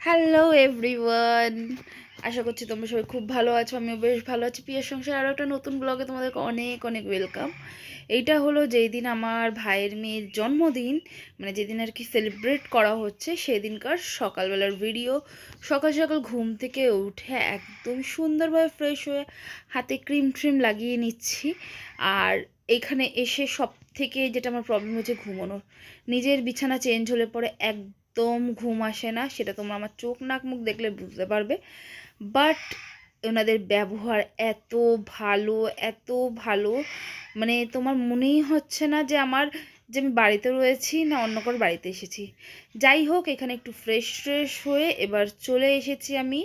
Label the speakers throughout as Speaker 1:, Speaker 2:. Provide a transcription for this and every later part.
Speaker 1: Hello everyone, আশা করছি তোমরা সবাই খুব ভালো আছো। আমিও বেশ ভালো আছি। পিয়ার সংসার আরও একটা নতুন ব্লগে তোমাদেরকে অনেক অনেক ওয়েলকাম। এইটা হলো যেই দিন আমার ভাইয়ের মেয়ের জন্মদিন, মানে যেদিন আর কি সেলিব্রেট করা হচ্ছে সেদিনকার সকালবেলার ভিডিও। সকাল সকাল ঘুম থেকে উঠে একদম সুন্দরভাবে ফ্রেশ হয়ে হাতে ক্রিম ট্রিম লাগিয়ে নিচ্ছি। আর এখানে এসে সব থেকে যেটা আমার প্রবলেম হচ্ছে ঘুমানোর। নিজের বিছানা চেঞ্জ হলে পরে একদম ঘুম আসে না, সেটা তোমরা আমার চোখ নাক মুখ দেখলে বুঝতে পারবে। বাট ওনাদের ব্যবহার এত ভালো, এত ভালো, মানে তোমার মনেই হচ্ছে না যে আমি বাড়িতে রয়েছি না অন্য কারোর বাড়িতে এসেছি। যাই হোক, এখানে একটু ফ্রেশ ফ্রেশ হয়ে এবার চলে এসেছি আমি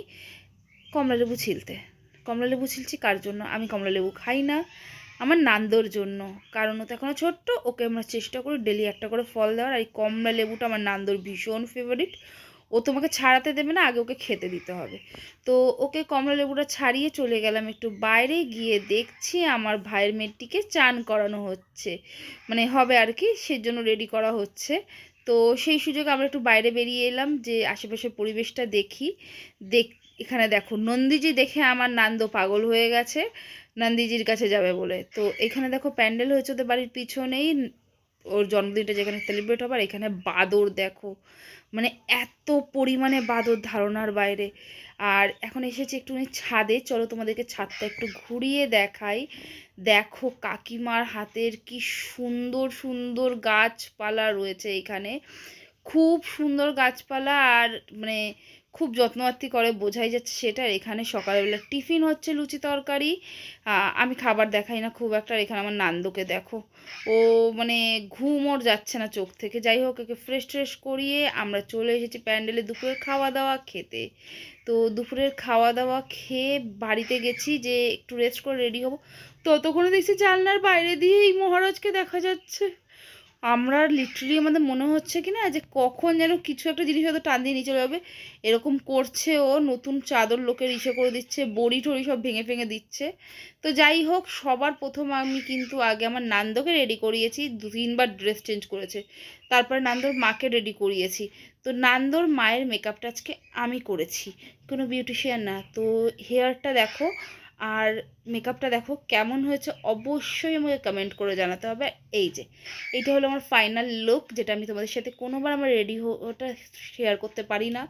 Speaker 1: কমলালেবু ছিলতে। কমলালেবু ছিলছি কার জন্য? আমি কমলালেবু খাই না, আমার নান্দোর জন্য। কারণ ও তো এখনও ছোট্ট, ওকে আমরা চেষ্টা করি ডেলি একটা করে ফল দেওয়ার। আর এই কমলা লেবুটা আমার নান্দোর ভীষণ ফেভারিট। ও তোমাকে ছাড়াতে দেবে না, আগে ওকে খেতে দিতে হবে। তো ওকে কমলা লেবুটা ছাড়িয়ে চলে গেলাম একটু বাইরে, গিয়ে দেখছি আমার ভাইয়ের মেয়েটিকে চান করানো হচ্ছে, মানে হবে আর কি, সেজন্য রেডি করা হচ্ছে। তো সেই সুযোগে আমরা একটু বাইরে বেরিয়ে এলাম যে আশেপাশের পরিবেশটা দেখি। দেখ, এখানে দেখো নন্দীজি দেখে আমার নান্দো পাগল হয়ে গেছে নন্দীজির কাছে যাবে বলে। তো এখানে দেখো প্যান্ডেল হয়েছে ওদের বাড়ির পিছনেই, ওর জন্মদিনটা যেখানে সেলিব্রেট হবার। এখানে বাদর দেখো, মানে এত পরিমাণে বাদর ধারণার বাইরে। আর এখন এসেছি একটুখানি ছাদে, চলো তোমাদেরকে ছাদটা একটু ঘুরিয়ে দেখাই। দেখো কাকিমার হাতের কি সুন্দর সুন্দর গাছপালা রয়েছে এখানে, খুব সুন্দর গাছপালা। আর মানে খুব যত্নআত্তি করে, বোঝাই যাচ্ছে সেটা। এখানে সকালবেলা টিফিন হচ্ছে লুচি তরকারি। আমি খাবার দেখাই না খুব একটা। আর এখানে আমার নান্দুকে দেখো, ও মানে ঘুম ওর যাচ্ছে না চোখ থেকে। যাই হোক, একে ফ্রেশ ট্রেশ করিয়ে আমরা চলে এসেছি প্যান্ডেলে দুপুরের খাওয়া দাওয়া খেতে। তো দুপুরের খাওয়া দাওয়া খেয়ে বাড়িতে গেছি যে একটু রেস্ট করে রেডি হবো। ততক্ষণে দেখছি জানলার বাইরে দিয়ে এই মহারাজকে দেখা যাচ্ছে। আমরা লিটারালি আমাদের মনে হচ্ছে কি না যে কখন যেন কিছু একটা জিনিস হয়তো টান দিয়ে নিয়ে চলে যাবে, এরকম করছে। ও নতুন চাদর লোকের ইসে করে দিচ্ছে, বড়ি টড়ি সব ভেঙে ভেঙে দিচ্ছে। তো যাই হোক, সবার প্রথম আমি কিন্তু আগে আমার নান্দকে রেডি করিয়েছি, 2-3 বার ড্রেস চেঞ্জ করেছে। তারপরে নান্দর মাকে রেডি করিয়েছি। তো নান্দর মায়ের মেকআপটা আজকে আমি করেছি, কোনো বিউটিশিয়ান না। তো হেয়ারটা দেখো আর মেকআপটা দেখো কেমন হয়েছে, অবশ্যই আমাকে কমেন্ট করে জানাতে হবে। এই যে এইটা হলো আমার ফাইনাল লুক, যেটা আমি তোমাদের সাথে কোনোবার আমার রেডি ওটা শেয়ার করতে পারি না।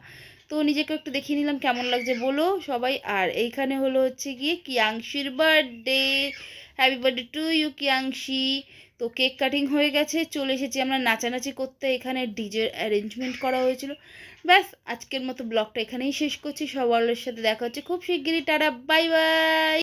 Speaker 1: তো নিজেকে একটু দেখিয়ে নিলাম কেমন লাগছে বলো সবাই। আর এইখানে হলো হচ্ছে গিয়ে কিয়াংশির birthday, happy birthday to you কিয়াংশি। তো কেক কাটিং হয়ে গেছে, চলে এসেছি আমরা নাচানাচি করতে। এখানে ডিজের অ্যারেঞ্জমেন্ট করা হয়েছিল। ব্যাস, আজকের মতো ব্লগটা এখানেই শেষ করছি। সবার সাথে দেখা হচ্ছে খুব শিগগিরই। Tata, bye bye.